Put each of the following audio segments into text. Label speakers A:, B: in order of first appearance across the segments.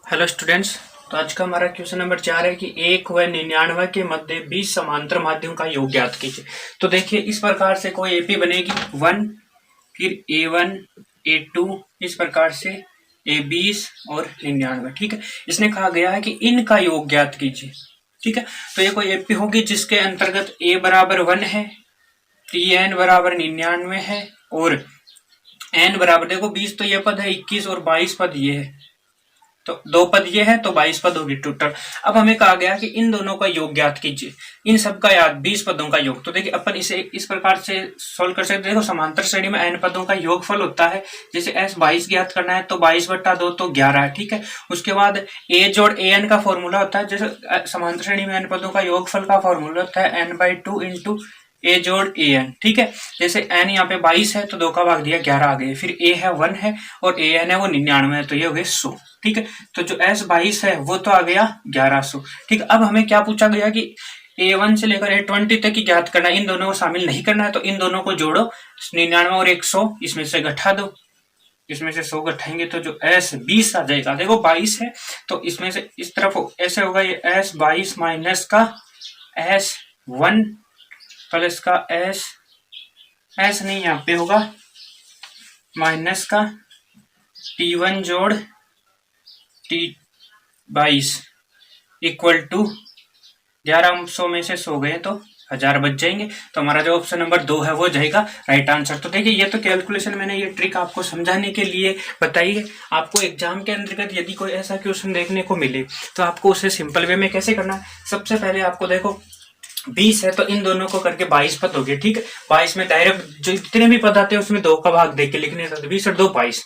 A: Hello students. तो आज का हमारा क्वेश्चन नंबर 4 है कि 1 व 99 के मध्य 20 समांतर माध्यम का योग ज्ञात कीजिए। तो देखिए इस प्रकार से कोई एपी बनेगी 1, फिर A1 A2, इस प्रकार से A20 और 99। ठीक है, इसने कहा गया है कि इनका योग ज्ञात कीजिए। ठीक है, तो ये कोई एपी होगी जिसके अंतर्गत A बराबर 1 है, Tn बराबर 99 है और n बराबर, देखो 20 तो ये पद है, 21 और 22 पद ये है, तो दो पद ये है तो 22 पद होगी टोटल। अब हमें कहा गया कि इन दोनों का योग ज्ञात कीजिए, इन सब का याद 20 पदों का योग। तो देखिए अपन इसे इस प्रकार से सोल्व कर सकते हैं। देखो समांतर श्रेणी में n पदों का योगफल होता है, जैसे s 22 ज्ञात करना है तो 22/2 तो 11 है। ठीक है, उसके बाद a जोड़ an का फॉर्मूला होता है, जैसे समांतर श्रेणी में n पदों का योगफल का फॉर्मूला होता है n/2 इंटू a जोड़ an। ठीक है, जैसे n यहाँ पे 22 है तो 2 का भाग दिया 11 आ गए, फिर a है 1 है और an है वो 99 है, तो ये हो गए 100। ठीक है, तो जो s 22 है वो तो आ गया 1100। ठीक है, अब हमें क्या पूछा गया कि A1 से लेकर A20 तक की ज्ञात करना है, इन दोनों को शामिल नहीं करना है, तो इन दोनों को जोड़ो, 99 और 100 इसमें से घटा दो, इसमें से 100 घटाएंगे तो जो S 20 आ जाएगा। देखो 22 है तो इसमें से इस तरफ ऐसे होगा, ये S 22 माइनस का S1 प्लस का S नहीं यहाँ पे होगा माइनस का T1 जोड़ T22 इक्वल टू 1100 में से 100 गए तो 1000 बच जाएंगे। तो हमारा जो ऑप्शन नंबर 2 है वो जाएगा राइट आंसर। तो देखिए ये तो कैलकुलेशन मैंने ये ट्रिक आपको समझाने के लिए बताई है। आपको एग्जाम के अंतर्गत यदि कोई ऐसा क्वेश्चन देखने को मिले तो आपको उसे सिंपल वे में कैसे करना है। सबसे पहले आपको देखो 20 है तो इन दोनों को करके 22 पद हो गए। ठीक है, 22 में डायरेक्ट जो जितने भी पद आते हैं उसमें 2 का भाग देके लिखने था, 20 और 2 22,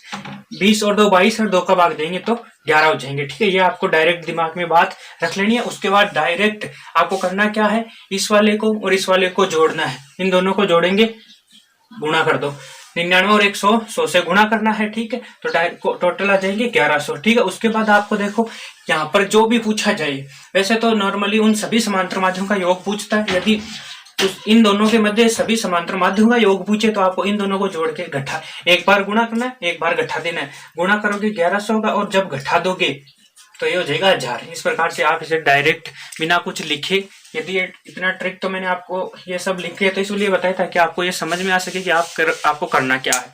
A: 20 और 2 22 और 2 का भाग देंगे तो 11 हो जाएंगे। ठीक है, ये आपको डायरेक्ट दिमाग में बात रख लेनी है। उसके बाद डायरेक्ट आपको करना क्या है, इस वाले को और इस वाले को जोड़ना है, इन दोनों को जोड़ेंगे, गुणा कर दो, 99 और 100 से गुणा करना है। ठीक है, तो टोटल आ जाएंगे 1100। ठीक है, उसके बाद आपको देखो यहाँ पर जो भी पूछा जाए, वैसे तो नॉर्मली उन सभी समांतर माध्यम का योग पूछता है, यदि इन दोनों के मध्य सभी समांतर माध्यम का योग पूछे तो आपको इन दोनों को जोड़ के घटा, एक बार गुणा करना है, एक बार घटा देना है। गुणा करोगे 1100 होगा और जब घटा दोगे तो ये हो जाएगा 1000। इस प्रकार से आप इसे डायरेक्ट बिना कुछ लिखे, यदि इतना ट्रिक तो मैंने आपको ये सब लिखे तो इसलिए बताया था कि आपको ये समझ में आ सके कि आपको करना क्या है।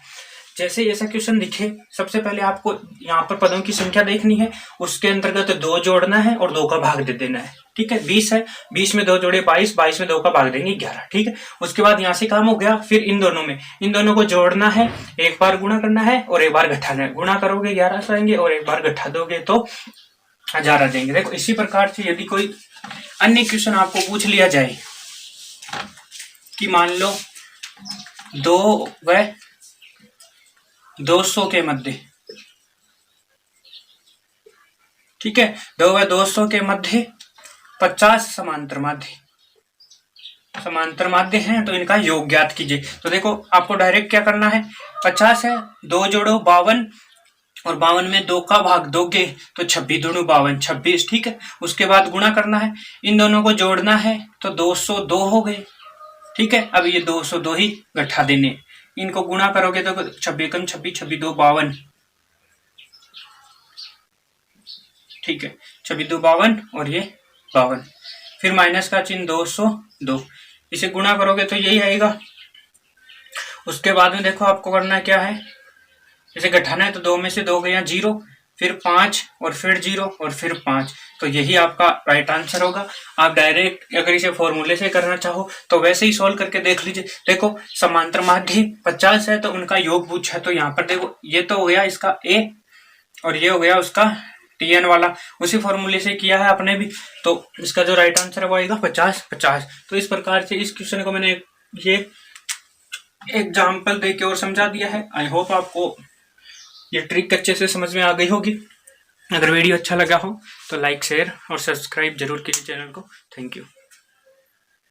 A: जैसे ऐसा क्वेश्चन दिखे, सबसे पहले आपको यहाँ पर पदों की संख्या देखनी है, उसके अंतर्गत 2 जोड़ना है और 2 का भाग दे देना है। ठीक है, 20 है, 20 में 2 जोड़े 22, 22 में 2 का भाग देंगे 11। ठीक है, उसके बाद यहाँ से काम हो गया। फिर इन दोनों को जोड़ना है, एक बार गुणा करना है और एक बार घटाना है। गुणा करोगे 1100 आएंगे और एक बार घटा दोगे तो 1000 आ जाएंगे। देखो इसी प्रकार से यदि कोई अन्य क्वेश्चन आपको पूछ लिया जाए कि मान लो 2 व 200 के मध्य, ठीक है, 2 व 200 के मध्य 50 समांतर माध्य हैं, तो इनका योग ज्ञात कीजिए। तो देखो आपको डायरेक्ट क्या करना है, 50 है, 2 जोड़ो 52 और 52 में 2 का भाग दोगे तो 26 दूनी 52, 26। ठीक है, उसके बाद गुणा करना है, इन दोनों को जोड़ना है तो 202 हो गए। ठीक है, अब ये 202 ही घटा देने, इनको गुणा करोगे तो 26 कम 26, 26 2 52। ठीक है, 26 2 52 और ये 52, फिर माइनस का चिन्ह 202, इसे गुणा करोगे तो यही आएगा। उसके बाद में देखो आपको करना क्या है, इसे घटाना है तो 2 में से 2 गया 0, फिर 5 और फिर 0 और फिर 5, तो यही आपका राइट आंसर होगा। आप डायरेक्ट अगर इसे फॉर्मूले से करना चाहो तो वैसे ही सॉल्व करके देख लीजिए। देखो समांतर माध्य 50 है तो उनका योग पूछा है, तो यहाँ पर देखो ये तो हो गया इसका A और ये हो गया उसका Tn वाला, उसी फॉर्मूले से किया है आपने भी, तो इसका जो राइट आंसर है वो आएगा 50/50। तो इस प्रकार से इस क्वेश्चन को मैंने ये एग्जाम्पल दे के और समझा दिया है। आई होप आपको ये ट्रिक अच्छे से समझ में आ गई होगी। अगर वीडियो अच्छा लगा हो तो लाइक शेयर और सब्सक्राइब जरूर कीजिए चैनल को। Thank you.